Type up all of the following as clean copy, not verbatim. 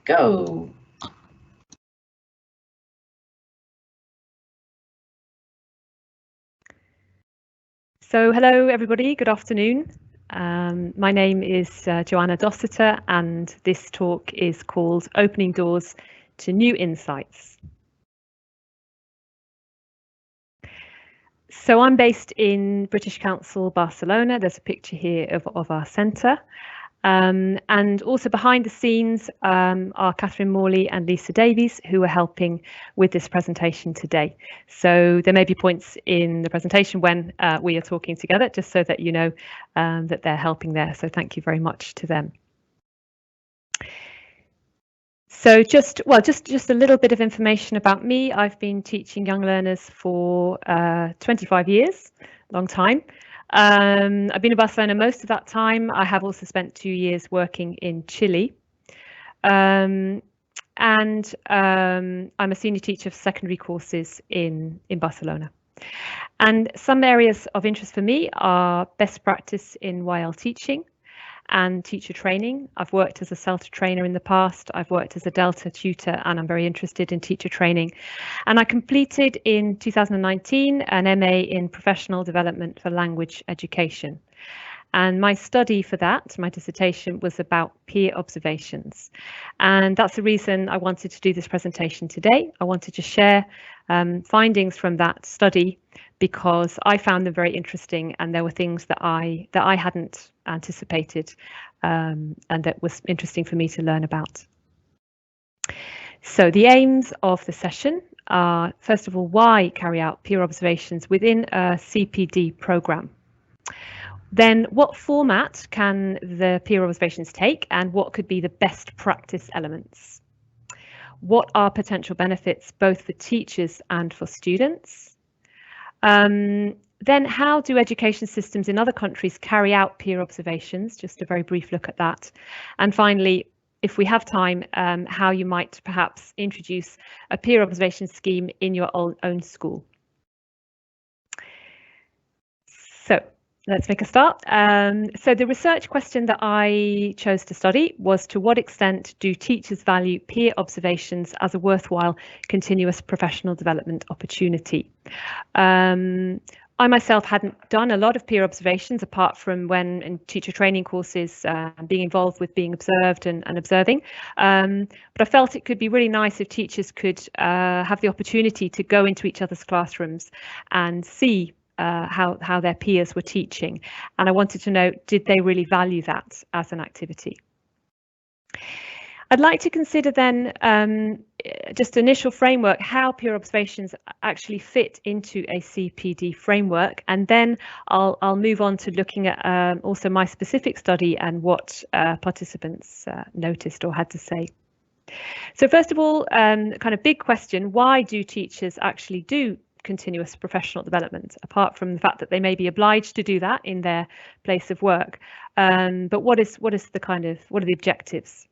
go. So hello everybody, good afternoon. My name is Jo Dossetor and this talk is called Opening Doors to New Insights. So I'm based in British Council, Barcelona. There's a picture here of our centre. And also behind the scenes are Catherine Morley and Lisa Davies, who are helping with this presentation today. So there may be points in the presentation when we are talking together, just so that you know that they're helping there. So thank you very much to them. So just a little bit of information about me. I've been teaching young learners for 25 years, long time. I've been in Barcelona most of that time. I have also spent 2 years working in Chile. I'm a senior teacher of secondary courses in Barcelona. And some areas of interest for me are best practice in YL teaching and teacher training. I've worked as a CELTA trainer in the past. I've worked as a Delta tutor, and I'm very interested in teacher training. And I completed in 2019 an MA in professional development for language education. And my study for that, my dissertation, was about peer observations. And that's the reason I wanted to do this presentation today. I wanted to share findings from that study because I found them very interesting, and there were things that I hadn't anticipated and that was interesting for me to learn about. So the aims of the session are, first of all, why carry out peer observations within a CPD programme? Then what format can the peer observations take, and what could be the best practice elements? What are potential benefits both for teachers and for students? Then how do education systems in other countries carry out peer observations? Just a very brief look at that. And finally, if we have time, how you might perhaps introduce a peer observation scheme in your own school. So let's make a start. So the research question that I chose to study was, to what extent do teachers value peer observations as a worthwhile continuous professional development opportunity? I myself hadn't done a lot of peer observations apart from when in teacher training courses, being involved with being observed and observing. But I felt it could be really nice if teachers could have the opportunity to go into each other's classrooms and see how their peers were teaching. And I wanted to know, did they really value that as an activity? I'd like to consider then just initial framework, how peer observations actually fit into a CPD framework, and then I'll move on to looking at also my specific study and what participants noticed or had to say. So first of all, kind of big question, why do teachers actually do continuous professional development, apart from the fact that they may be obliged to do that in their place of work? But what are the objectives?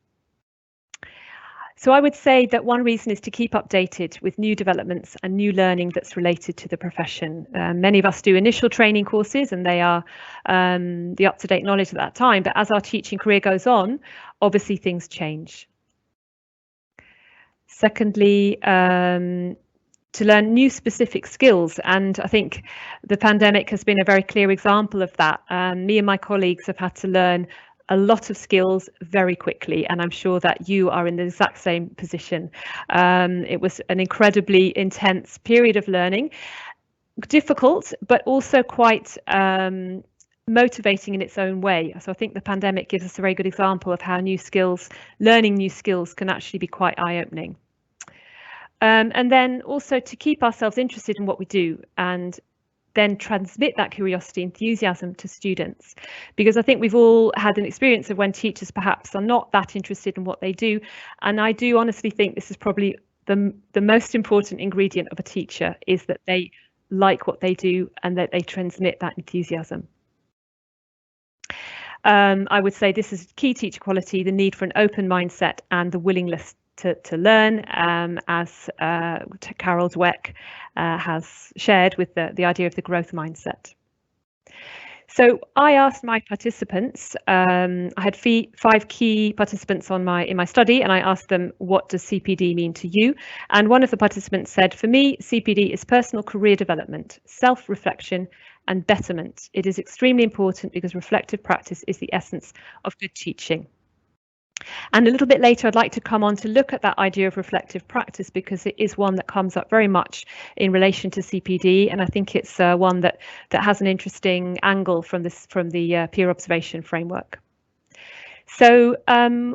So I would say that one reason is to keep updated with new developments and new learning that's related to the profession. Many of us do initial training courses, and they are the up-to-date knowledge at that time. But as our teaching career goes on, obviously things change. Secondly, to learn new specific skills, and I think the pandemic has been a very clear example of that. Me and my colleagues have had to learn a lot of skills very quickly, and I'm sure that you are in the exact same position. It was an incredibly intense period of learning, difficult, but also quite motivating in its own way. So I think the pandemic gives us a very good example of how learning new skills can actually be quite eye-opening. And then also to keep ourselves interested in what we do, and then transmit that curiosity, enthusiasm to students, because I think we've all had an experience of when teachers perhaps are not that interested in what they do, and I do honestly think this is probably the most important ingredient of a teacher, is that they like what they do and that they transmit that enthusiasm. I would say this is key teacher quality, the need for an open mindset and the willingness to learn, as Carol Dweck has shared with the idea of the growth mindset. So I asked my participants, I had 5 key participants in my study, and I asked them, what does CPD mean to you? And one of the participants said, for me, CPD is personal career development, self-reflection and betterment. It is extremely important because reflective practice is the essence of good teaching. And a little bit later, I'd like to come on to look at that idea of reflective practice, because it is one that comes up very much in relation to CPD, and I think it's one that has an interesting angle from the peer observation framework. So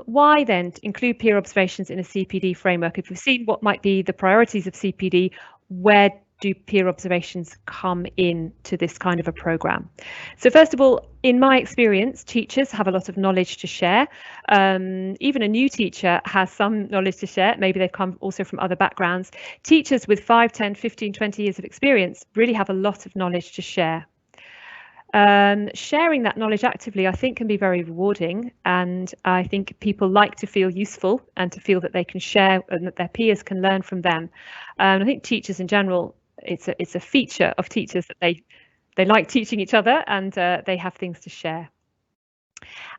why then include peer observations in a CPD framework? If we've seen what might be the priorities of CPD, where do peer observations come in to this kind of a program? So first of all, in my experience, teachers have a lot of knowledge to share. Even a new teacher has some knowledge to share. Maybe they've come also from other backgrounds. Teachers with 5, 10, 15, 20 years of experience really have a lot of knowledge to share. Sharing that knowledge actively, I think, can be very rewarding, and I think people like to feel useful and to feel that they can share and that their peers can learn from them. I think teachers in general, it's a feature of teachers that they like teaching each other, and they have things to share.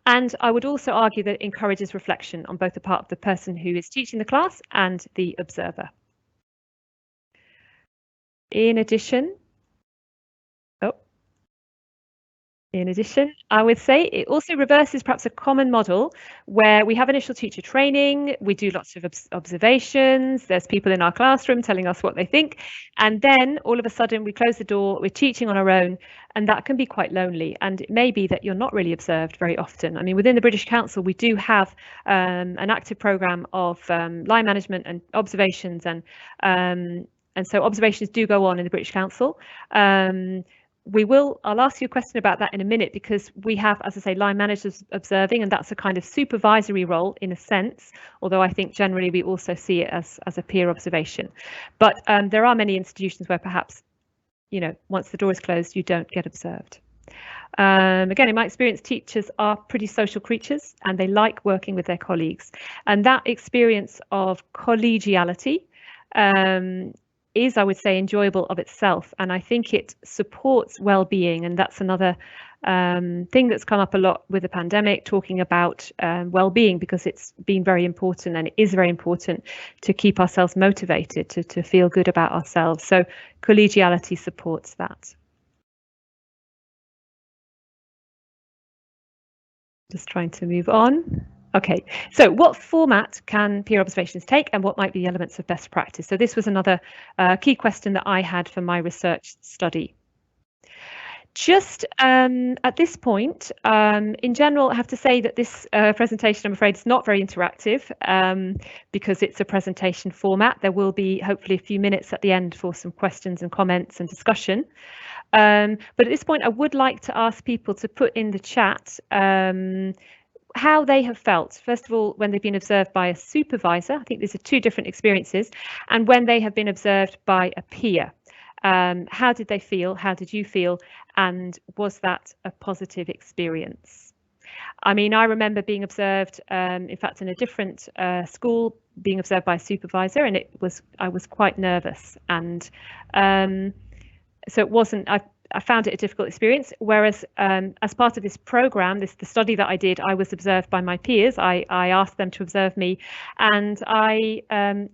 And I would also argue that it encourages reflection on both the part of the person who is teaching the class and the observer. In addition, I would say it also reverses perhaps a common model where we have initial teacher training, we do lots of observations, there's people in our classroom telling us what they think, and then all of a sudden we close the door, we're teaching on our own, and that can be quite lonely. And it may be that you're not really observed very often. I mean, within the British Council, we do have an active programme of line management and observations, and so observations do go on in the British Council. I'll ask you a question about that in a minute, because we have, as I say, line managers observing, and that's a kind of supervisory role in a sense, although I think generally we also see it as a peer observation. But there are many institutions where perhaps, once the door is closed, you don't get observed. Again, in my experience, teachers are pretty social creatures and they like working with their colleagues. And that experience of collegiality is, I would say, enjoyable of itself, and I think it supports well-being, and that's another thing that's come up a lot with the pandemic, talking about well-being, because it's been very important, and it is very important to keep ourselves motivated, to feel good about ourselves. So collegiality supports that. Just trying to move on. Okay, so what format can peer observations take, and what might be the elements of best practice? So this was another key question that I had for my research study. Just at this point, in general, I have to say that this presentation, I'm afraid, is not very interactive because it's a presentation format. There will be hopefully a few minutes at the end for some questions and comments and discussion. But at this point, I would like to ask people to put in the chat how they have felt, first of all, when they've been observed by a supervisor. I think these are 2 different experiences, and when they have been observed by a peer. How did they feel? How did you feel? And was that a positive experience? I mean, I remember being observed, in fact, in a different school, being observed by a supervisor, and I was quite nervous, and so it wasn't. I found it a difficult experience, whereas as part of this program, the study that I did, I was observed by my peers. I asked them to observe me, and I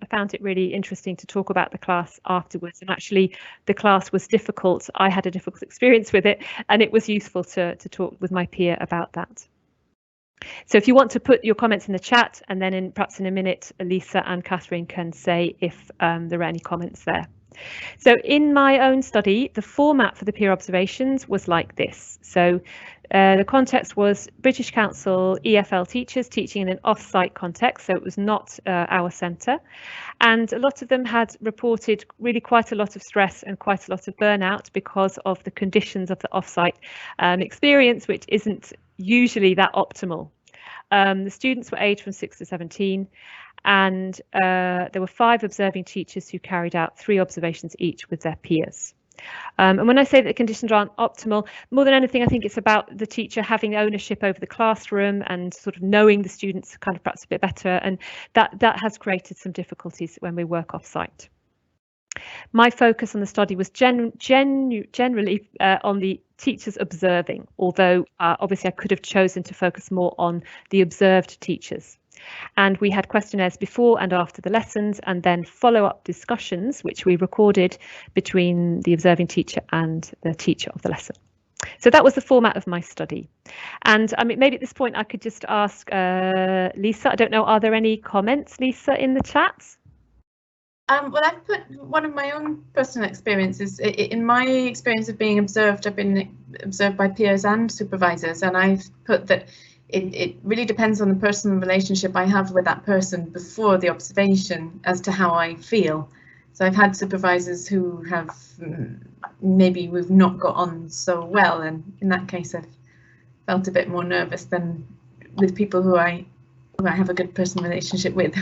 found it really interesting to talk about the class afterwards. And actually, the class was difficult. I had a difficult experience with it, and it was useful to talk with my peer about that. So if you want to put your comments in the chat, and then perhaps in a minute, Lisa and Catherine can say if there are any comments there. So in my own study, the format for the peer observations was like this. So the context was British Council EFL teachers teaching in an off-site context, so it was not our centre. And a lot of them had reported really quite a lot of stress and quite a lot of burnout because of the conditions of the off-site experience, which isn't usually that optimal. The students were aged from 6 to 17. And there were 5 observing teachers who carried out 3 observations each with their peers. And when I say that the conditions aren't optimal, more than anything, I think it's about the teacher having ownership over the classroom and sort of knowing the students kind of perhaps a bit better. And that has created some difficulties when we work off-site. My focus on the study was generally on the teachers observing, although obviously I could have chosen to focus more on the observed teachers. And we had questionnaires before and after the lessons, and then follow-up discussions, which we recorded between the observing teacher and the teacher of the lesson. So that was the format of my study. And I mean, maybe at this point I could just ask Lisa, I don't know, are there any comments, Lisa, in the chat? Well, I've put one of my own personal experiences. In my experience of being observed, I've been observed by peers and supervisors, and I've put that it really depends on the personal relationship I have with that person before the observation as to how I feel. So I've had supervisors who have maybe we've not got on so well, and in that case I've felt a bit more nervous than with people who I have a good personal relationship with.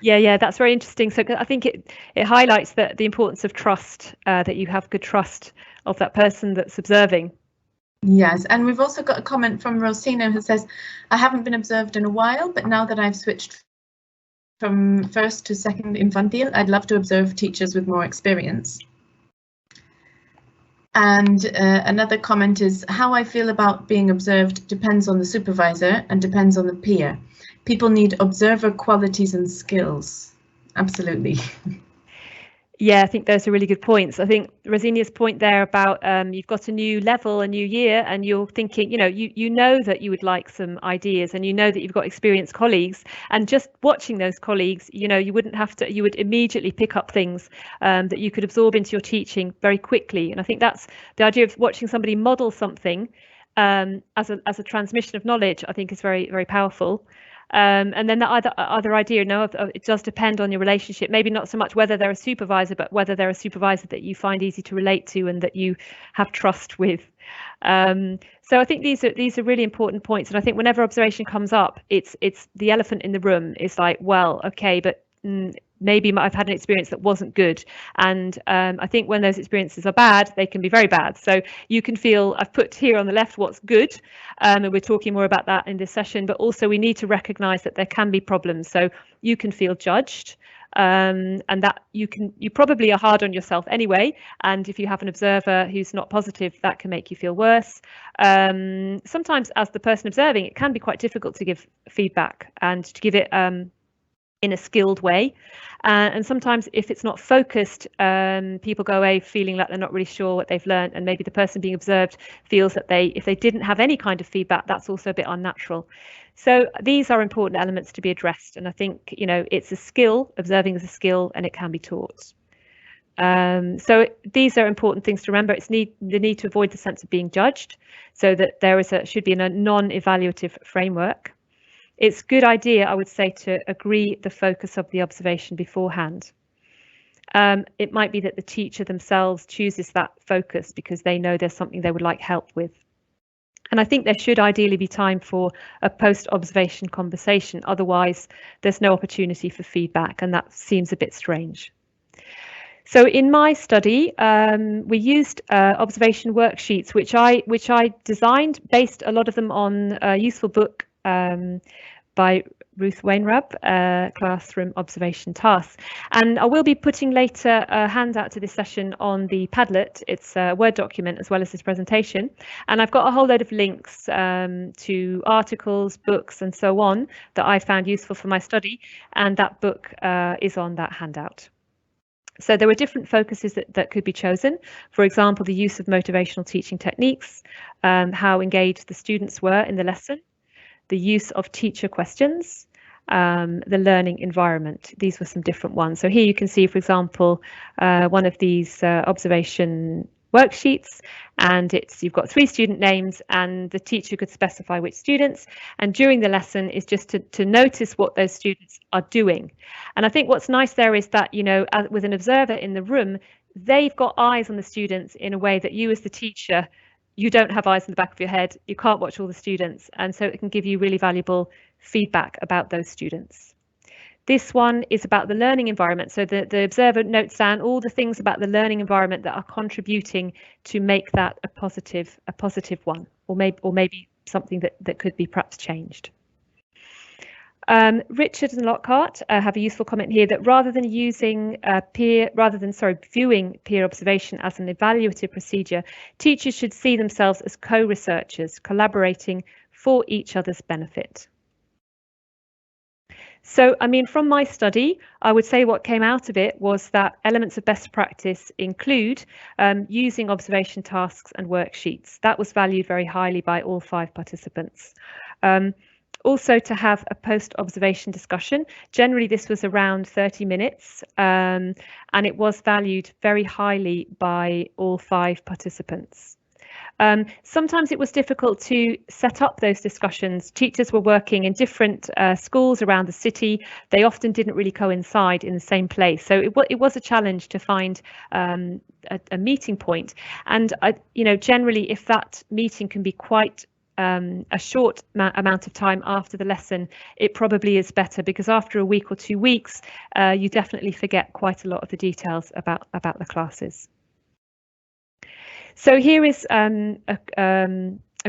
Yeah, that's very interesting. So I think it highlights the importance of trust, that you have good trust of that person that's observing. Yes, and we've also got a comment from Rosina who says, I haven't been observed in a while, but now that I've switched from first to second infantile, I'd love to observe teachers with more experience. And another comment is, how I feel about being observed depends on the supervisor and depends on the peer. People need observer qualities and skills. Absolutely. Yeah, I think those are really good points. I think Rosinia's point there about you've got a new level, a new year, and you're thinking, you know that you would like some ideas, and you know that you've got experienced colleagues, and just watching those colleagues, you wouldn't have to, you would immediately pick up things that you could absorb into your teaching very quickly. And I think that's the idea of watching somebody model something as a transmission of knowledge, I think is very, very powerful. And then the other idea, it does depend on your relationship, maybe not so much whether they're a supervisor, but whether they're a supervisor that you find easy to relate to and that you have trust with. So I think these are really important points. And I think whenever observation comes up, it's the elephant in the room. It's like, well, okay, but maybe I've had an experience that wasn't good. And I think when those experiences are bad, they can be very bad. So you can feel, I've put here on the left what's good, and we're talking more about that in this session, but also we need to recognize that there can be problems. So you can feel judged, and that you probably are hard on yourself anyway. And if you have an observer who's not positive, that can make you feel worse. Sometimes as the person observing, it can be quite difficult to give feedback and to give it in a skilled way. And sometimes if it's not focused, people go away feeling like they're not really sure what they've learned, and maybe the person being observed feels that if they didn't have any kind of feedback, that's also a bit unnatural. So these are important elements to be addressed, and I think it's a skill. Observing is a skill, and it can be taught. So these are important things to remember. It's the need to avoid the sense of being judged, so that there should be a non-evaluative framework. It's a good idea, I would say, to agree the focus of the observation beforehand. It might be that the teacher themselves chooses that focus because they know there's something they would like help with. And I think there should ideally be time for a post-observation conversation. Otherwise, there's no opportunity for feedback, and that seems a bit strange. So in my study, we used observation worksheets, which I designed, based a lot of them on a useful book by Ruth Wainwright, Classroom Observation Tasks. And I will be putting later a handout to this session on the Padlet. It's a Word document as well as this presentation. And I've got a whole load of links to articles, books, and so on that I found useful for my study. And that book is on that handout. So there were different focuses that could be chosen. For example, the use of motivational teaching techniques, how engaged the students were in the lesson, the use of teacher questions, the learning environment. These were some different ones. So here you can see, for example, one of these observation worksheets, and you've got 3 student names, and the teacher could specify which students, and during the lesson is just to notice what those students are doing. And I think what's nice there is that, with an observer in the room, they've got eyes on the students in a way that you as the teacher, you don't have eyes in the back of your head, you can't watch all the students, and so it can give you really valuable feedback about those students. This one is about the learning environment. So the observer notes down all the things about the learning environment that are contributing to make that a positive one, or maybe something that could be perhaps changed. Richard and Lockhart have a useful comment here that rather than viewing peer observation as an evaluative procedure, teachers should see themselves as co-researchers, collaborating for each other's benefit. So, I mean, from my study, I would say what came out of it was that elements of best practice include using observation tasks and worksheets. That was valued very highly by all 5 participants. Also to have a post-observation discussion. Generally, this was around 30 minutes, and it was valued very highly by all 5 participants. Sometimes it was difficult to set up those discussions. Teachers were working in different schools around the city. They often didn't really coincide in the same place. So it was a challenge to find a meeting point. And, generally, if that meeting can be quite a short amount of time after the lesson, it probably is better, because after a week or 2 weeks, you definitely forget quite a lot of the details about the classes. So here is a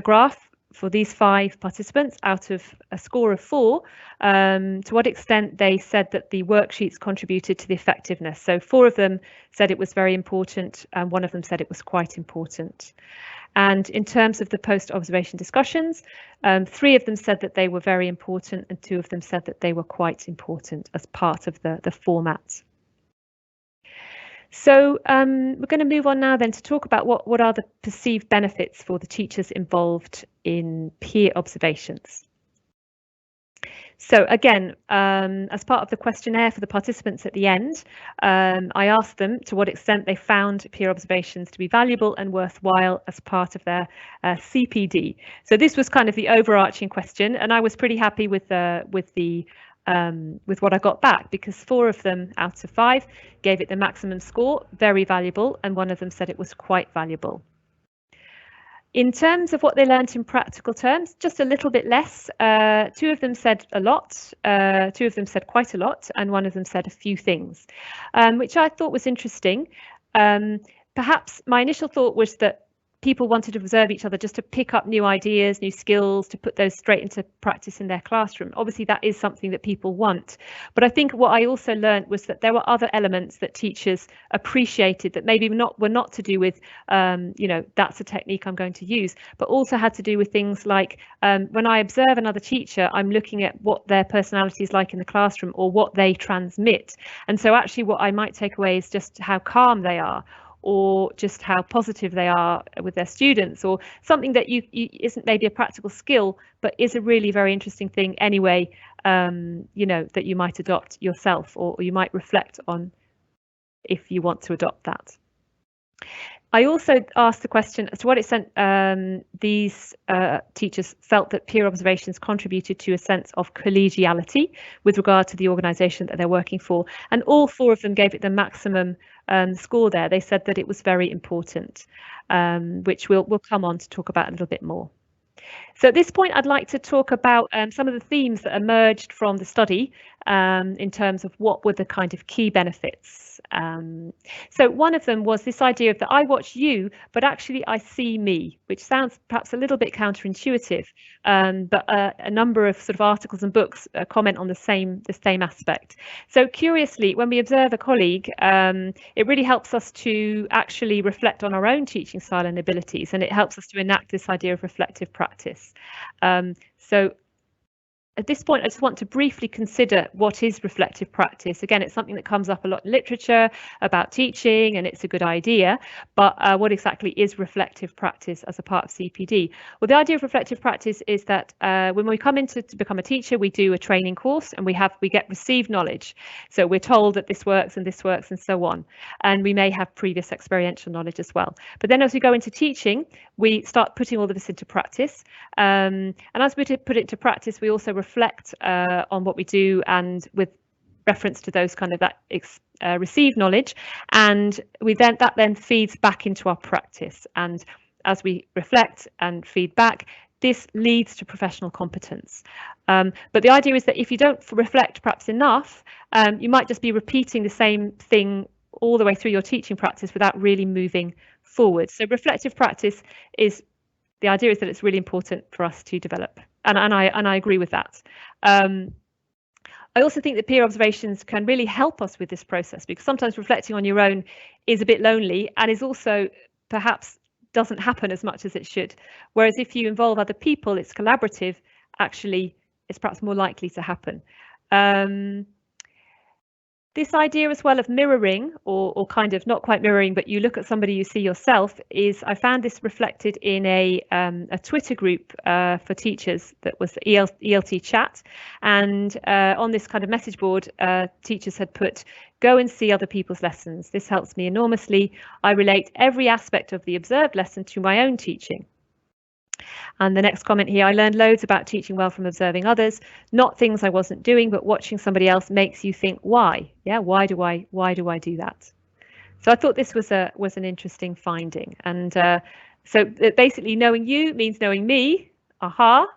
graph for these 5 participants out of a score of 4, to what extent they said that the worksheets contributed to the effectiveness. So 4 of them said it was very important, and 1 of them said it was quite important. And in terms of the post-observation discussions, 3 of them said that they were very important, and 2 of them said that they were quite important as part of the format. So we're going to move on now then to talk about what are the perceived benefits for the teachers involved in peer observations. So again, as part of the questionnaire for the participants at the end, I asked them to what extent they found peer observations to be valuable and worthwhile as part of their CPD. So this was kind of the overarching question, and I was pretty happy with what I got back, because 4 of them out of 5 gave it the maximum score, very valuable, and 1 of them said it was quite valuable. In terms of what they learned in practical terms, just a little bit less. 2 of them said a lot, 2 of them said quite a lot, and 1 of them said a few things, which I thought was interesting. Perhaps my initial thought was that people wanted to observe each other just to pick up new ideas, new skills, to put those straight into practice in their classroom. Obviously, that is something that people want. But I think what I also learned was that there were other elements that teachers appreciated that maybe were not to do with, that's a technique I'm going to use, but also had to do with things like when I observe another teacher, I'm looking at what their personality is like in the classroom or what they transmit. And so actually what I might take away is just how calm they are, or just how positive they are with their students, or something that isn't maybe a practical skill, but is a really very interesting thing anyway, that you might adopt yourself, or you might reflect on if you want to adopt that. I also asked the question as to what extent these teachers felt that peer observations contributed to a sense of collegiality with regard to the organisation that they're working for. And all 4 of them gave it the maximum score there. They said that it was very important, which we'll come on to talk about a little bit more. So at this point, I'd like to talk about some of the themes that emerged from the study in terms of what were the kind of key benefits. So one of them was this idea of that I watch you, but actually I see me, which sounds perhaps a little bit counterintuitive, but a number of sort of articles and books comment on the same aspect. So curiously, when we observe a colleague, it really helps us to actually reflect on our own teaching style and abilities, and it helps us to enact this idea of reflective practice. So at this point, I just want to briefly consider what is reflective practice. Again, it's something that comes up a lot in literature about teaching, and it's a good idea. But what exactly is reflective practice as a part of CPD? Well, the idea of reflective practice is that when we come in to become a teacher, we do a training course, and we get received knowledge. So we're told that this works and so on. And we may have previous experiential knowledge as well. But then as we go into teaching, we start putting all of this into practice. And as we put it into practice, we also reflect on what we do, and with reference to those kind of that received knowledge, and that then feeds back into our practice. And as we reflect and feed back, this leads to professional competence. But the idea is that if you don't reflect perhaps enough, you might just be repeating the same thing all the way through your teaching practice without really moving forward. So reflective practice the idea is that it's really important for us to develop, and I agree with that. I also think that peer observations can really help us with this process, because sometimes reflecting on your own is a bit lonely and is also perhaps doesn't happen as much as it should. Whereas if you involve other people, it's collaborative, actually it's perhaps more likely to happen. This idea as well of mirroring, or kind of not quite mirroring, but you look at somebody you see yourself, is I found this reflected in a Twitter group for teachers that was the ELT chat. And on this kind of message board, teachers had put, "Go and see other people's lessons. This helps me enormously. I relate every aspect of the observed lesson to my own teaching." And the next comment here, "I learned loads about teaching well from observing others, not things I wasn't doing, but watching somebody else makes you think, why? Yeah, why do I do that?" So I thought this was an interesting finding. And so basically knowing you means knowing me, aha,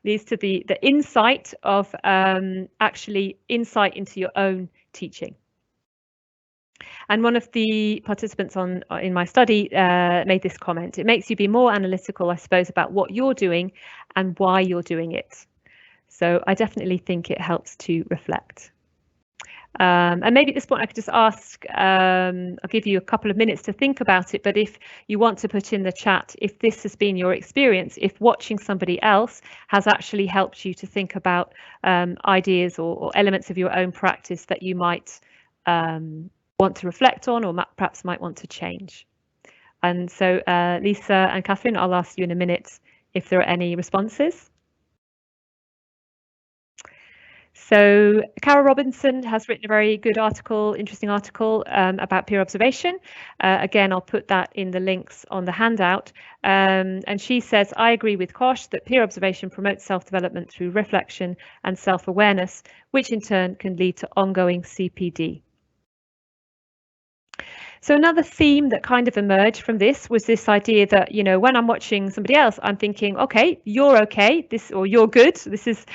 leads to the insight of actually insight into your own teaching. And one of the participants in my study made this comment: "It makes you be more analytical, I suppose, about what you're doing and why you're doing it." So I definitely think it helps to reflect. And maybe at this point I could just ask, I'll give you a couple of minutes to think about it, but if you want to put in the chat, if this has been your experience, if watching somebody else has actually helped you to think about ideas or elements of your own practice that you might want to reflect on, or perhaps might want to change. And so Lisa and Catherine, I'll ask you in a minute if there are any responses. So Carol Robinson has written a very good article, interesting article about peer observation. Again, I'll put that in the links on the handout. And she says, "I agree with Kosh that peer observation promotes self-development through reflection and self-awareness, which in turn can lead to ongoing CPD." So another theme that kind of emerged from this was this idea that, you know, when I'm watching somebody else, I'm thinking, okay, you're okay, or you're good. This is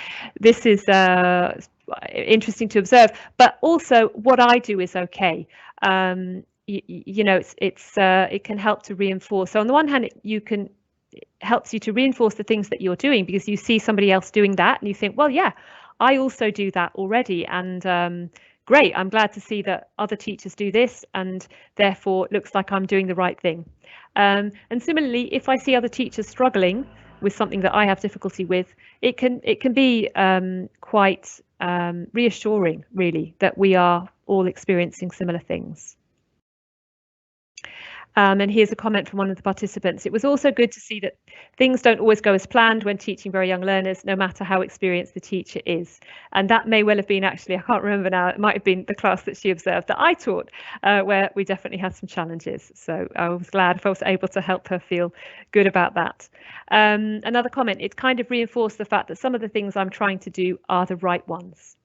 interesting to observe, but also what I do is okay. You know, it can help to reinforce. So on the one hand, it helps you to reinforce the things that you're doing, because you see somebody else doing that and you think, well, yeah, I also do that already. And great, I'm glad to see that other teachers do this, and therefore it looks like I'm doing the right thing. And similarly, if I see other teachers struggling with something that I have difficulty with, it can be quite reassuring, really, that we are all experiencing similar things. And here's a comment from one of the participants: "It was also good to see that things don't always go as planned when teaching very young learners, no matter how experienced the teacher is." And that may well have been, actually, I can't remember now, it might have been the class that she observed that I taught, where we definitely had some challenges. So I was glad if I was able to help her feel good about that. Another comment: "It kind of reinforced the fact that some of the things I'm trying to do are the right ones."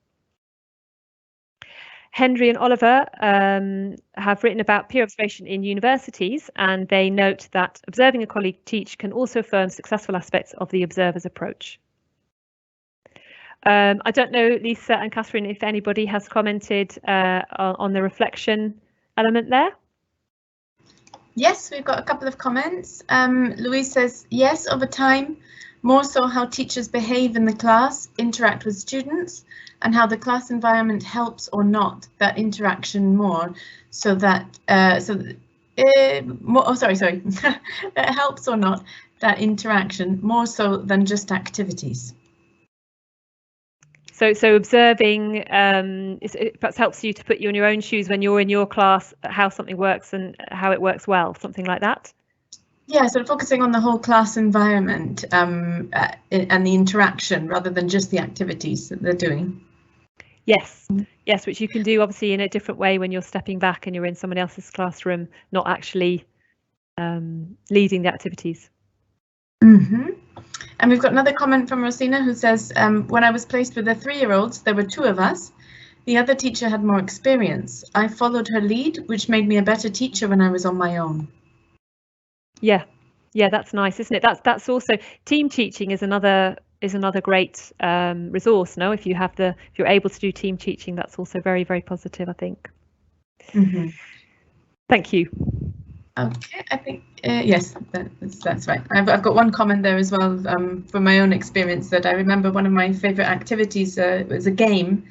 Henry and Oliver have written about peer observation in universities, and they note that observing a colleague teach can also affirm successful aspects of the observer's approach. I don't know, Lisa and Catherine, if anybody has commented on the reflection element there. Yes, we've got a couple of comments. Louise says, "Yes, over time, more so how teachers behave in the class, interact with students, and how the class environment helps or not that interaction more, so that helps or not that interaction more so than just activities." So observing perhaps helps you to put you in your own shoes when you're in your class, how something works and how it works well, something like that. Yeah, sort of focusing on the whole class environment and the interaction rather than just the activities that they're doing. Yes, yes, which you can do obviously in a different way when you're stepping back and you're in someone else's classroom, not actually leading the activities. Mm-hmm. And we've got another comment from Rosina, who says, "When I was placed with the 3-year-olds, there were 2 of us. The other teacher had more experience. I followed her lead, which made me a better teacher when I was on my own." Yeah, that's nice, isn't it? That's also, team teaching is another great resource. No, if you're able to do team teaching, that's also very, very positive, I think. Mm-hmm. Thank you. Okay, I think yes, that's right. I've got one comment there as well from my own experience, that I remember one of my favourite activities was a game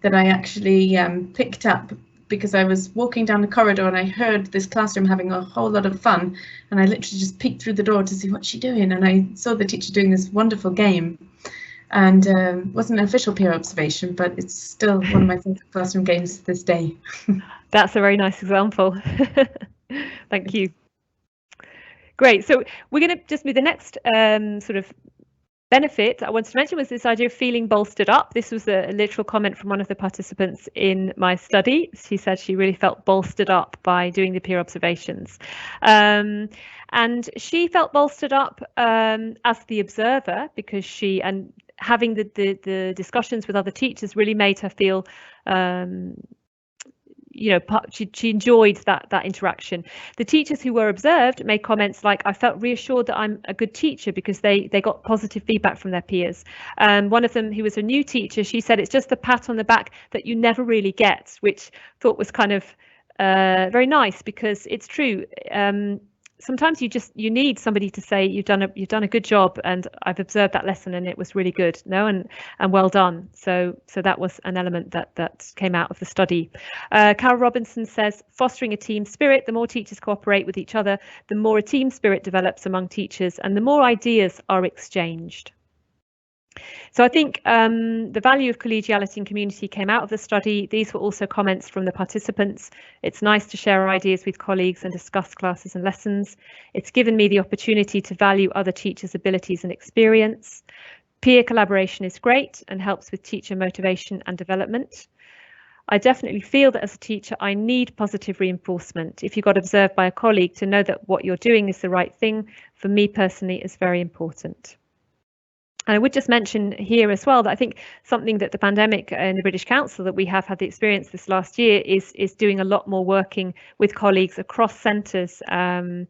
that I actually picked up because I was walking down the corridor and I heard this classroom having a whole lot of fun, and I literally just peeked through the door to see what's she doing, and I saw the teacher doing this wonderful game. And wasn't an official peer observation, but it's still one of my favorite classroom games to this day. That's a very nice example. Thank you. Great. So we're going to just move the next sort of benefit I wanted to mention was this idea of feeling bolstered up. This was a literal comment from one of the participants in my study. She said she really felt bolstered up by doing the peer observations. And she felt bolstered up as the observer, because and having the discussions with other teachers really made her feel she enjoyed that interaction. The teachers who were observed made comments like, I felt reassured that I'm a good teacher because they got positive feedback from their peers. One of them, who was a new teacher, she said it's just a pat on the back that you never really get, which I thought was kind of very nice, because it's true. Sometimes you need somebody to say you've done a good job, and I've observed that lesson and it was really good, and well done. So that was an element that came out of the study. Carol Robinson says, fostering a team spirit, the more teachers cooperate with each other, the more a team spirit develops among teachers, and the more ideas are exchanged. So I think the value of collegiality and community came out of the study. These were also comments from the participants. It's nice to share ideas with colleagues and discuss classes and lessons. It's given me the opportunity to value other teachers' abilities and experience. Peer collaboration is great and helps with teacher motivation and development. I definitely feel that as a teacher, I need positive reinforcement. If you got observed by a colleague, to know that what you're doing is the right thing, for me personally, is very important. And I would just mention here as well that I think something that the pandemic and the British Council that we have had the experience this last year is doing a lot more working with colleagues across centres via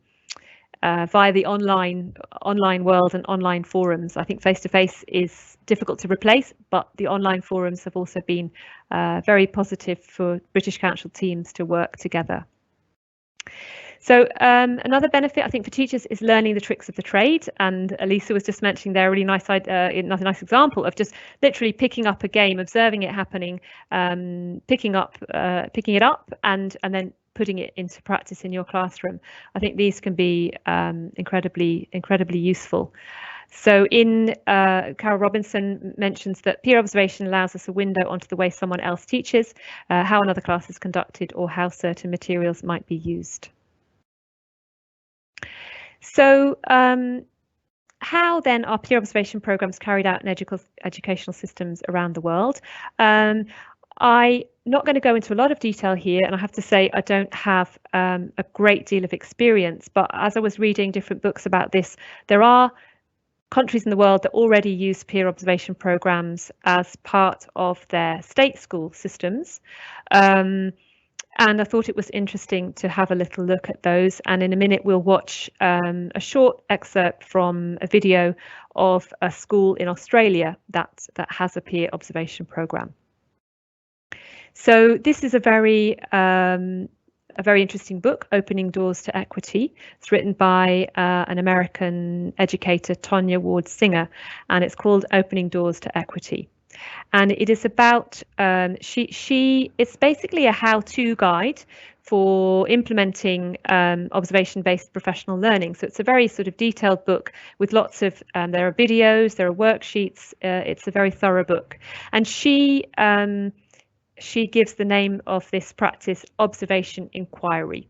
the online world and online forums. I think face-to-face is difficult to replace, but the online forums have also been very positive for British Council teams to work together. So another benefit, I think, for teachers is learning the tricks of the trade. And Elisa was just mentioning there a really nice another nice example of just literally picking up a game, observing it happening, picking it up, and then putting it into practice in your classroom. I think these can be incredibly useful. So Carol Robinson mentions that peer observation allows us a window onto the way someone else teaches, how another class is conducted, or how certain materials might be used. So how then are peer observation programs carried out in educational systems around the world? I'm not going to go into a lot of detail here, and I have to say I don't have a great deal of experience, but as I was reading different books about this, there are countries in the world that already use peer observation programs as part of their state school systems. And I thought it was interesting to have a little look at those. And in a minute, we'll watch a short excerpt from a video of a school in Australia that has a peer observation program. So this is a very interesting book, Opening Doors to Equity. It's written by an American educator, Tonya Ward Singer, and it's called Opening Doors to Equity. And it is about it's basically a how-to guide for implementing observation-based professional learning. So it's a very sort of detailed book with lots of there are videos, there are worksheets. It's a very thorough book, and she gives the name of this practice observation inquiry.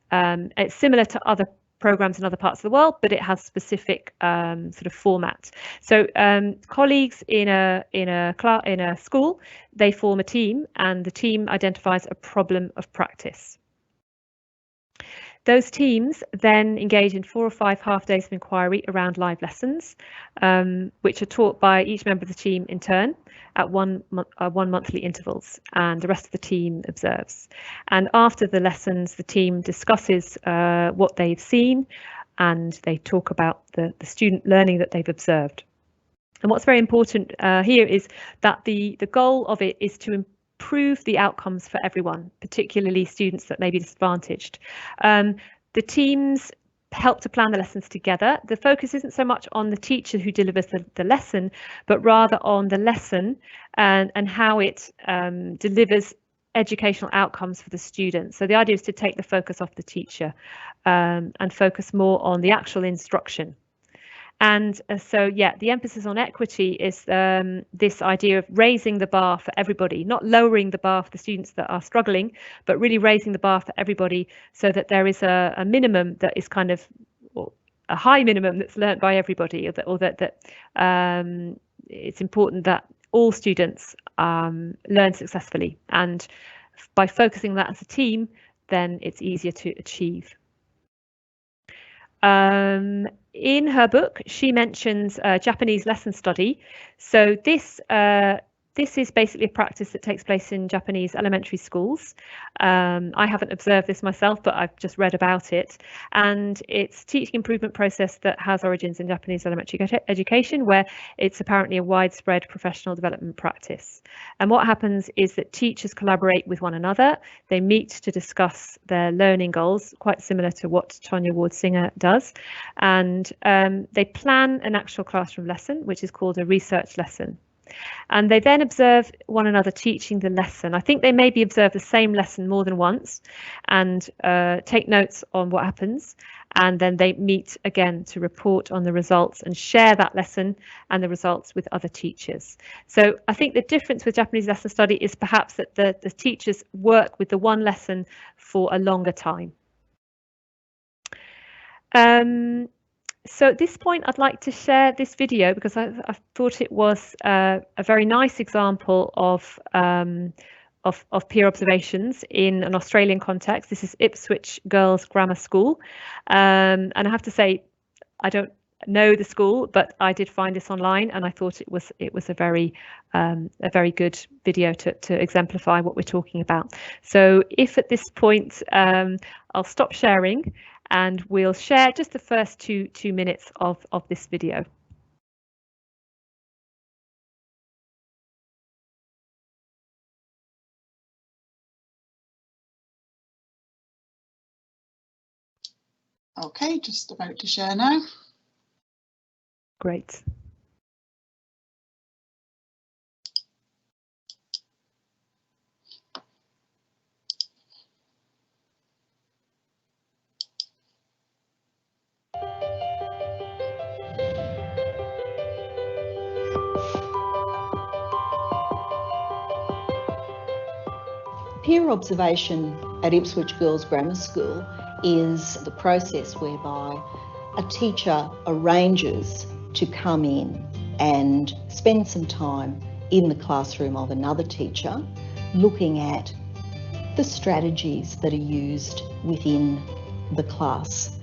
It's similar to other programs in other parts of the world, but it has specific sort of format. So colleagues in a school, they form a team, and the team identifies a problem of practice. Those teams then engage in 4 or 5 half days of inquiry around live lessons, which are taught by each member of the team in turn at one monthly intervals, and the rest of the team observes. And after the lessons, the team discusses what they've seen, and they talk about the student learning that they've observed. And what's very important here is that the goal of it is to improve the outcomes for everyone, particularly students that may be disadvantaged. The teams help to plan the lessons together. The focus isn't so much on the teacher who delivers the lesson, but rather on the lesson and how it delivers educational outcomes for the students. So the idea is to take the focus off the teacher and focus more on the actual instruction. And so, yeah, the emphasis on equity is this idea of raising the bar for everybody, not lowering the bar for the students that are struggling, but really raising the bar for everybody so that there is a minimum that is kind of a high minimum that's learnt by everybody, or that it's important that all students learn successfully. And by focusing on that as a team, then it's easier to achieve. In her book, she mentions Japanese lesson study. So this is basically a practice that takes place in Japanese elementary schools. I haven't observed this myself, but I've just read about it. And it's a teaching improvement process that has origins in Japanese elementary education, where it's apparently a widespread professional development practice. And what happens is that teachers collaborate with one another. They meet to discuss their learning goals, quite similar to what Tonya Ward-Singer does. And they plan an actual classroom lesson, which is called a research lesson. And they then observe one another teaching the lesson. I think they maybe observe the same lesson more than once and take notes on what happens. And then they meet again to report on the results and share that lesson and the results with other teachers. So I think the difference with Japanese lesson study is perhaps that the teachers work with the one lesson for a longer time. So at this point, I'd like to share this video because I thought it was a very nice example of peer observations in an Australian context. This is Ipswich Girls Grammar School, and I have to say, I don't know the school, but I did find this online, and I thought it was a very good video to exemplify what we're talking about. So if at this point I'll stop sharing, and we'll share just the first two minutes of this video. Okay, just about to share now. Great. Peer observation at Ipswich Girls Grammar School is the process whereby a teacher arranges to come in and spend some time in the classroom of another teacher looking at the strategies that are used within the class.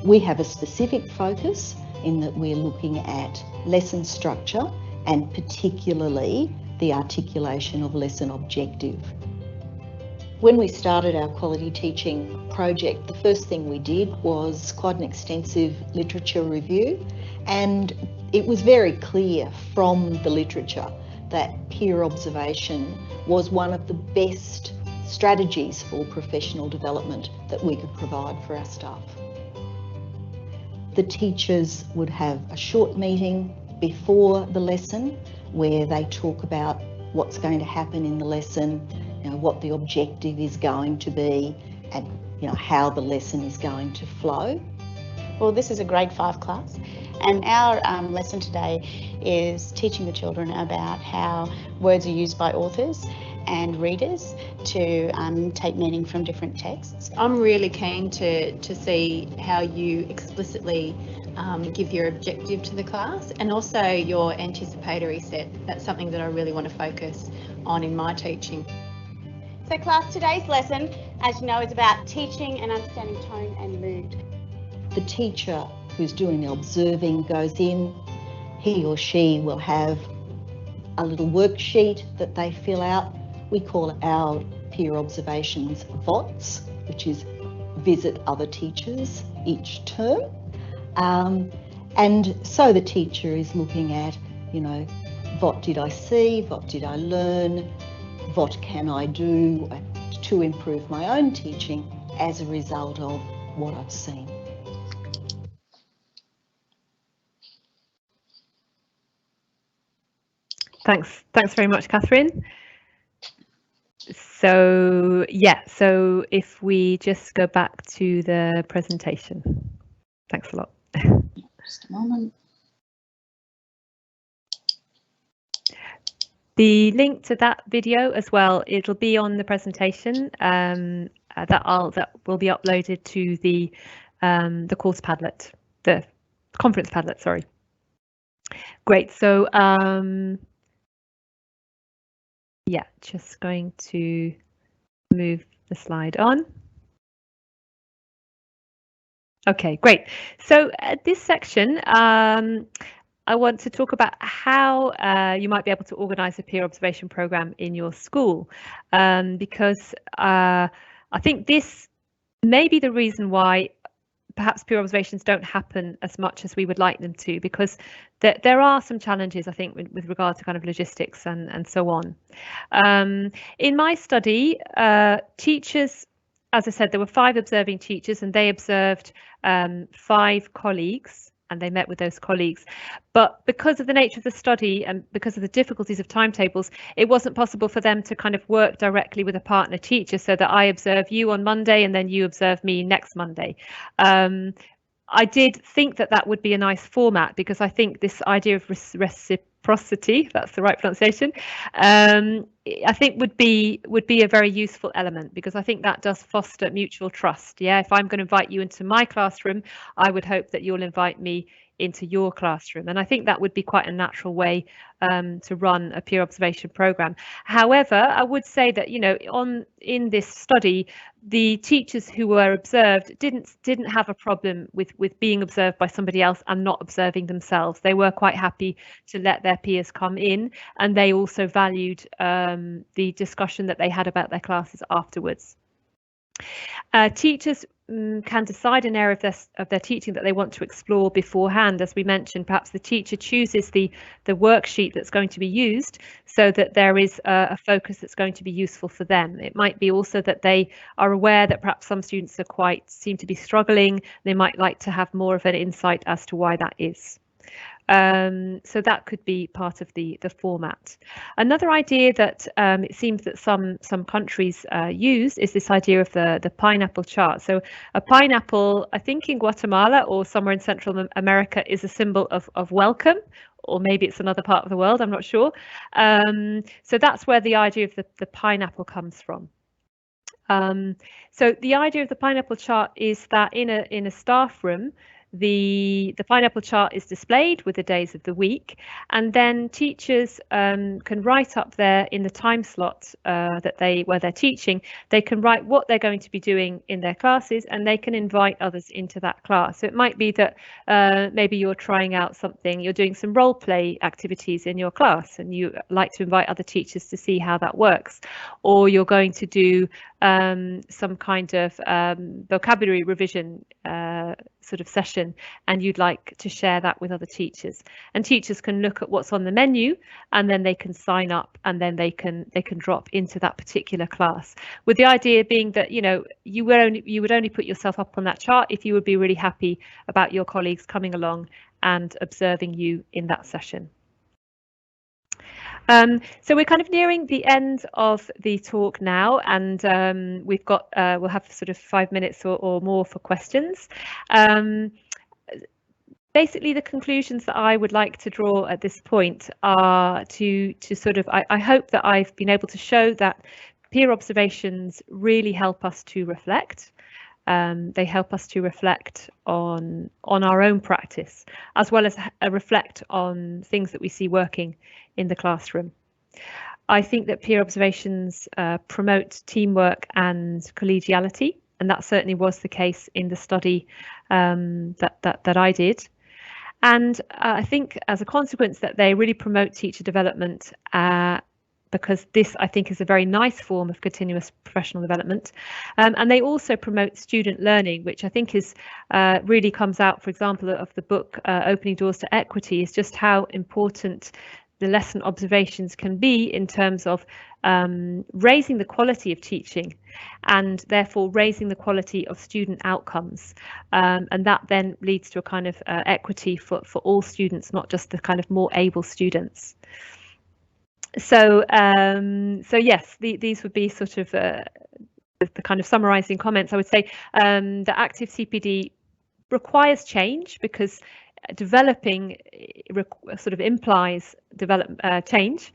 We have a specific focus in that we're looking at lesson structure and particularly the articulation of lesson objective. When we started our quality teaching project, the first thing we did was quite an extensive literature review, and it was very clear from the literature that peer observation was one of the best strategies for professional development that we could provide for our staff. The teachers would have a short meeting before the lesson where they talk about what's going to happen in the lesson, what the objective is going to be, and how the lesson is going to flow. Well, this is a grade 5 class, and our lesson today is teaching the children about how words are used by authors and readers to take meaning from different texts. I'm really keen to see how you explicitly give your objective to the class, and also your anticipatory set. That's something that I really want to focus on in my teaching. So class, today's lesson, as you know, is about teaching and understanding tone and mood. The teacher who's doing the observing goes in, he or she will have a little worksheet that they fill out. We call our peer observations VOTs, which is visit other teachers each term. And so the teacher is looking at, what did I see, what did I learn, what can I do to improve my own teaching as a result of what I've seen. Thanks very much, Catherine. So yeah, so if we just go back to the presentation. Thanks a lot. Just a moment. The link to that video as well, it'll be on the presentation that will be uploaded to the course Padlet, the conference Padlet, sorry. Great, so yeah, just going to move the slide on. Okay, great. So at this section, I want to talk about how you might be able to organise a peer observation programme in your school, because I think this may be the reason why perhaps peer observations don't happen as much as we would like them to, because there are some challenges, I think, with regard to kind of logistics and so on. In my study, teachers, as I said, there were 5 observing teachers and they observed 5 colleagues, and they met with those colleagues. But because of the nature of the study and because of the difficulties of timetables, it wasn't possible for them to kind of work directly with a partner teacher, so that I observe you on Monday and then you observe me next Monday. I did think that that would be a nice format, because I think this idea of reciprocity, that's the right pronunciation, I think would be a very useful element, because I think that does foster mutual trust. Yeah, if I'm going to invite you into my classroom, I would hope that you'll invite me into your classroom, and I think that would be quite a natural way to run a peer observation program. However, I would say that, you know, in this study, the teachers who were observed didn't have a problem with being observed by somebody else and not observing themselves. They were quite happy to let their peers come in, and they also valued the discussion that they had about their classes afterwards. Teachers can decide an area of their teaching that they want to explore beforehand. As we mentioned, perhaps the teacher chooses the worksheet that's going to be used, so that there is a focus that's going to be useful for them. It might be also that they are aware that perhaps some students seem to be struggling. They might like to have more of an insight as to why that is. So that could be part of the format. Another idea that it seems that some countries use is this idea of the pineapple chart. So a pineapple, I think in Guatemala or somewhere in Central America, is a symbol of welcome, or maybe it's another part of the world, I'm not sure. So that's where the idea of the pineapple comes from. So the idea of the pineapple chart is that in a staff room, the pineapple chart is displayed with the days of the week, and then teachers can write up there in the time slot where they're teaching. They can write what they're going to be doing in their classes, and they can invite others into that class. So it might be that maybe you're trying out something, you're doing some role play activities in your class, and you like to invite other teachers to see how that works, or you're going to do some kind of vocabulary revision sort of session, and you'd like to share that with other teachers. And teachers can look at what's on the menu, and then they can sign up, and then they can drop into that particular class, with the idea being that, you know, you would only put yourself up on that chart if you would be really happy about your colleagues coming along and observing you in that session. So we're kind of nearing the end of the talk now, and we've got we'll have sort of 5 minutes or more for questions. Basically, the conclusions that I would like to draw at this point are to sort of, I hope that I've been able to show that peer observations really help us to reflect. They help us to reflect on our own practice, as well as reflect on things that we see working in the classroom. I think that peer observations promote teamwork and collegiality, and that certainly was the case in the study that I did. And I think as a consequence that they really promote teacher development, because this, I think, is a very nice form of continuous professional development. And they also promote student learning, which I think is really comes out, for example, of the book Opening Doors to Equity, is just how important the lesson observations can be in terms of raising the quality of teaching, and therefore raising the quality of student outcomes. And that then leads to a kind of equity for all students, not just the kind of more able students. So yes, these would be sort of the kind of summarising comments. I would say the active CPD requires change because developing sort of implies change.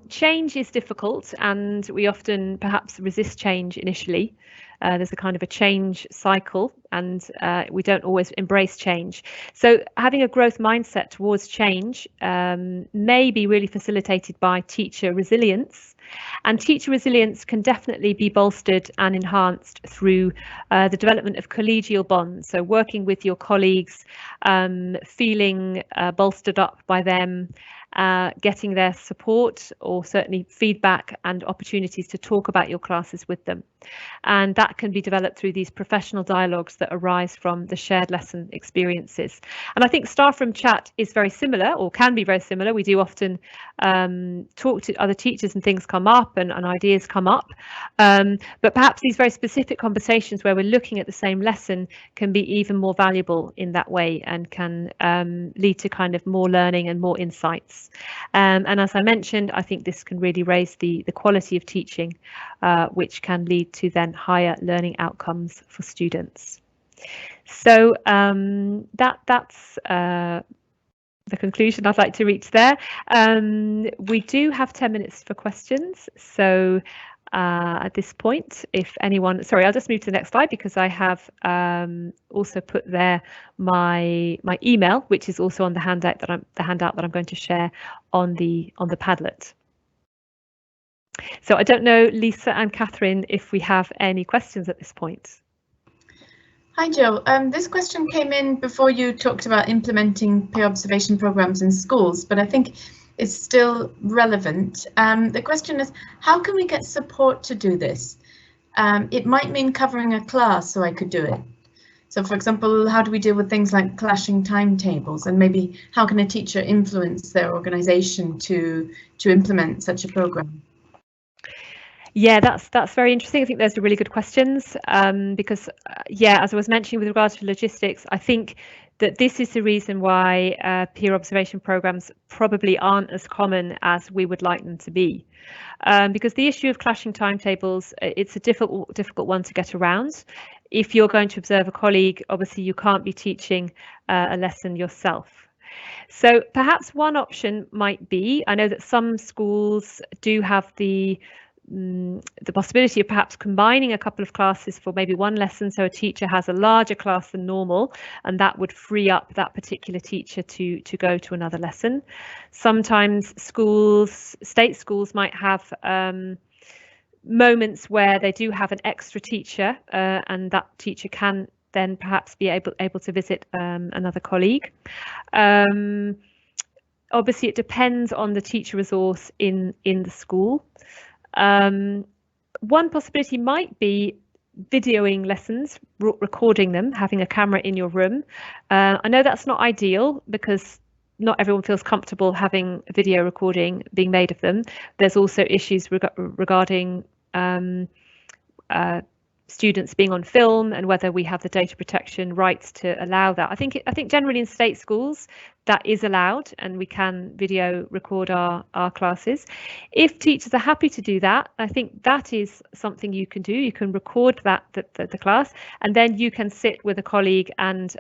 Change is difficult, and we often perhaps resist change initially. There's a kind of a change cycle, and we don't always embrace change. So having a growth mindset towards change may be really facilitated by teacher resilience. And teacher resilience can definitely be bolstered and enhanced through the development of collegial bonds. So working with your colleagues, feeling bolstered up by them, getting their support or certainly feedback and opportunities to talk about your classes with them. And that can be developed through these professional dialogues that arise from the shared lesson experiences. And I think staff room chat is very similar, or can be very similar. We do often talk to other teachers and things come up and ideas come up. But perhaps these very specific conversations where we're looking at the same lesson can be even more valuable in that way, and can lead to kind of more learning and more insights. And as I mentioned, I think this can really raise the quality of teaching, which can lead to then higher learning outcomes for students. So that's the conclusion I'd like to reach there. We do have 10 minutes for questions. So at this point, if anyone, sorry, I'll just move to the next slide because I have also put there my email, which is also on the handout that I'm going to share on the Padlet. So I don't know, Lisa and Catherine, if we have any questions at this point. Hi, Jo. This question came in before you talked about implementing peer observation programs in schools, but I think it's still relevant. The question is, how can we get support to do this? It might mean covering a class so I could do it. So, for example, how do we deal with things like clashing timetables, and maybe how can a teacher influence their organisation to implement such a program? Yeah, that's very interesting. I think those are really good questions because, yeah, as I was mentioning with regards to logistics, I think that this is the reason why peer observation programs probably aren't as common as we would like them to be. Because the issue of clashing timetables, it's a difficult one to get around. If you're going to observe a colleague, obviously you can't be teaching a lesson yourself. So perhaps one option might be, I know that some schools do have the possibility of perhaps combining a couple of classes for maybe one lesson, so a teacher has a larger class than normal, and that would free up that particular teacher to go to another lesson. Sometimes schools, state schools, might have moments where they do have an extra teacher, and that teacher can then perhaps be able to visit another colleague. Obviously, it depends on the teacher resource in the school. One possibility might be videoing lessons, recording them, having a camera in your room. I know that's not ideal because not everyone feels comfortable having a video recording being made of them. There's also issues regarding students being on film and whether we have the data protection rights to allow that. I think generally in state schools that is allowed, and we can video record our classes. If teachers are happy to do that, I think that is something you can do. You can record the class, and then you can sit with a colleague and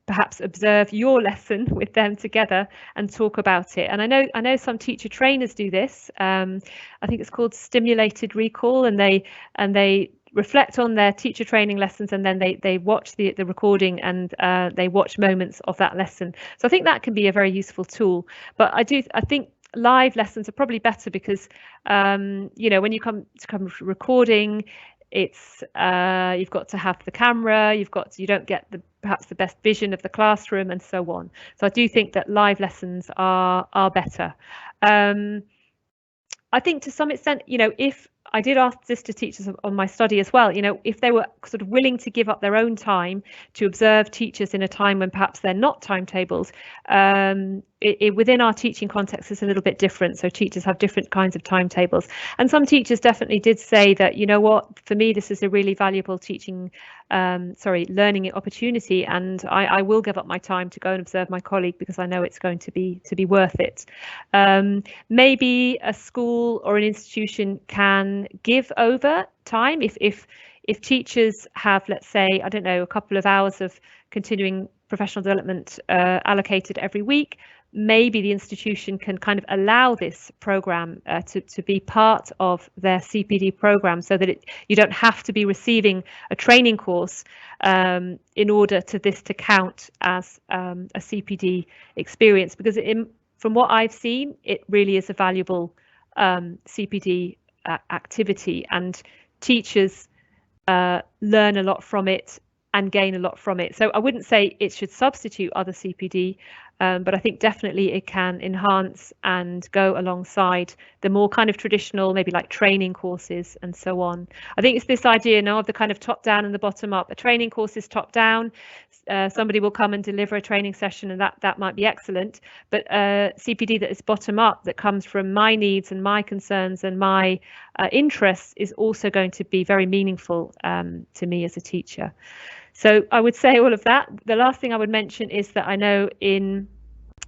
perhaps observe your lesson with them together and talk about it. And I know some teacher trainers do this. I think it's called stimulated recall, and they reflect on their teacher training lessons, and then they watch the recording, and they watch moments of that lesson. So I think that can be a very useful tool. But I think live lessons are probably better because you know, when you come recording, it's you've got to have the camera, you don't get perhaps the best vision of the classroom and so on. So I do think that live lessons are better. I think to some extent, you know, if I did ask this to teachers on my study as well, you know, if they were sort of willing to give up their own time to observe teachers in a time when perhaps they're not timetables, within our teaching context is a little bit different. So teachers have different kinds of timetables. And some teachers definitely did say that, you know what, for me, this is a really valuable teaching learning opportunity, and I will give up my time to go and observe my colleague because I know it's going to be worth it. Maybe a school or an institution can give over time if teachers have, let's say, I don't know, a couple of hours of continuing professional development allocated every week. Maybe the institution can kind of allow this program to be part of their CPD program, so that you don't have to be receiving a training course in order to count as a CPD experience, because from what I've seen, it really is a valuable CPD activity, and teachers learn a lot from it and gain a lot from it. So I wouldn't say it should substitute other CPD, but I think definitely it can enhance and go alongside the more kind of traditional, maybe like training courses and so on. I think it's this idea now of the kind of top down and the bottom up. A training course is top down. Somebody will come and deliver a training session, and that might be excellent. But CPD that is bottom up, that comes from my needs and my concerns and my interests, is also going to be very meaningful to me as a teacher. So I would say all of that. The last thing I would mention is that I know in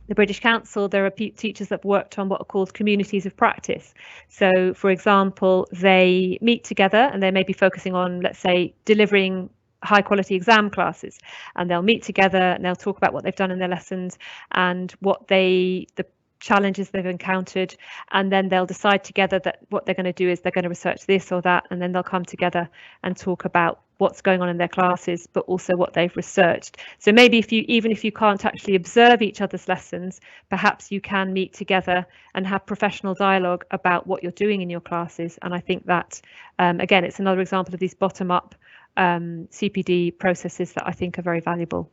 the British Council there are teachers that have worked on what are called communities of practice. So, for example, they meet together and they may be focusing on, let's say, delivering high quality exam classes, and they'll meet together and they'll talk about what they've done in their lessons and what the challenges they've encountered, and then they'll decide together that what they're going to do is they're going to research this or that, and then they'll come together and talk about what's going on in their classes, but also what they've researched. So maybe even if you can't actually observe each other's lessons, perhaps you can meet together and have professional dialogue about what you're doing in your classes. And I think that, again, it's another example of these bottom-up CPD processes that I think are very valuable.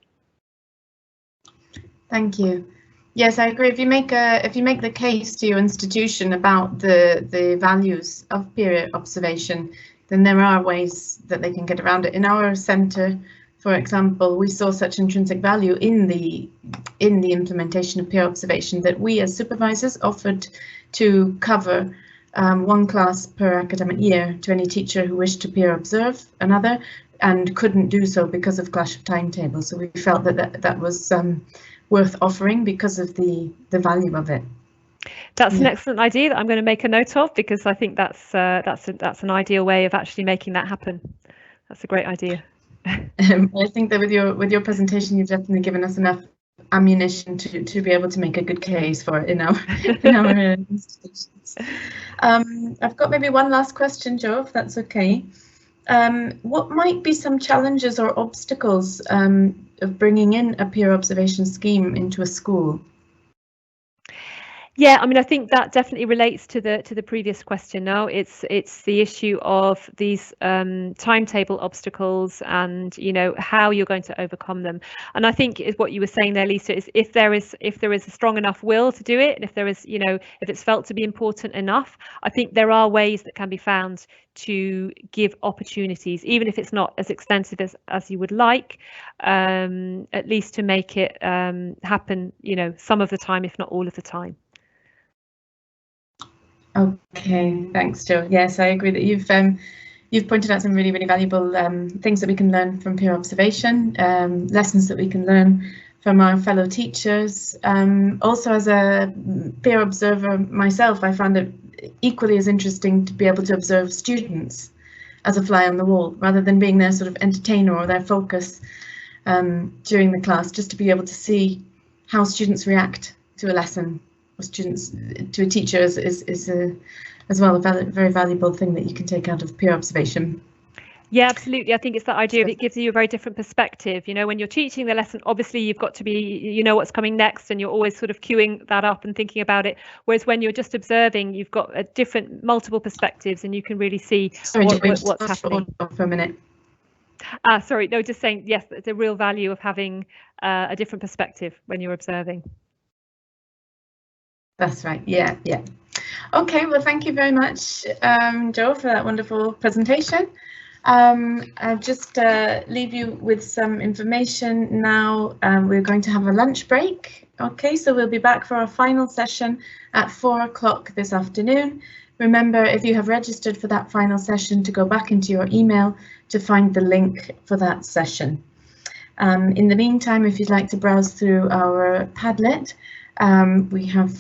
Thank you. Yes, I agree. If you make the case to your institution about the values of peer observation, then there are ways that they can get around it. In our centre, for example, we saw such intrinsic value in the implementation of peer observation that we as supervisors offered to cover one class per academic year to any teacher who wished to peer observe another and couldn't do so because of clash of timetables. So we felt that was worth offering because of the value of it. That's an excellent idea that I'm going to make a note of, because I think that's an ideal way of actually making that happen. That's a great idea. I think that with your presentation, you've definitely given us enough ammunition to be able to make a good case for it in our institutions. I've got maybe one last question, Jo, if that's okay. What might be some challenges or obstacles of bringing in a peer observation scheme into a school? Yeah, I mean, I think that definitely relates to the previous question. Now, it's the issue of these timetable obstacles and, you know, how you're going to overcome them. And I think is what you were saying there, Lisa, is if there is a strong enough will to do it, and if there is, you know, if it's felt to be important enough, I think there are ways that can be found to give opportunities, even if it's not as extensive as you would like, at least to make it happen, you know, some of the time, if not all of the time. Okay, thanks, Jo. Yes, I agree that you've pointed out some really, really valuable things that we can learn from peer observation, lessons that we can learn from our fellow teachers. Also, as a peer observer myself, I found it equally as interesting to be able to observe students as a fly on the wall, rather than being their sort of entertainer or their focus during the class, just to be able to see how students react to a lesson. Students to a teacher is as well a very valuable thing that you can take out of peer observation. Yeah, absolutely. I think it's that idea of it gives you a very different perspective. You know, when you're teaching the lesson, obviously you've got to be, you know, what's coming next, and you're always sort of queuing that up and thinking about it. Whereas when you're just observing, you've got a different, multiple perspectives, and you can really see what's happening. For a minute. Sorry, no, just saying, yes, it's a real value of having a different perspective when you're observing. That's right. Yeah. Okay, well, thank you very much, Jo, for that wonderful presentation. I'll just leave you with some information now. We're going to have a lunch break. Okay, so we'll be back for our final session at 4 o'clock this afternoon. remember, if you have registered for that final session, to go back into your email to find the link for that session. In the meantime, if you'd like to browse through our Padlet, we have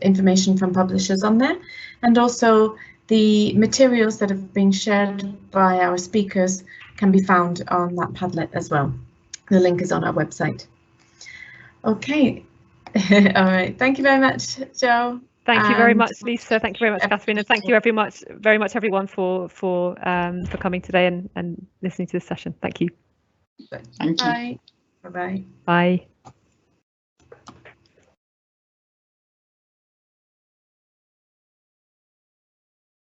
information from publishers on there, and also the materials that have been shared by our speakers can be found on that Padlet as well. The link is on our website. Okay, all right. Thank you very much, Jo. Thank you very much, Lisa. Thank you very much, Catherine, and thank you very much everyone for coming today and listening to this session. Thank you. Thank you. Bye. Bye. Bye.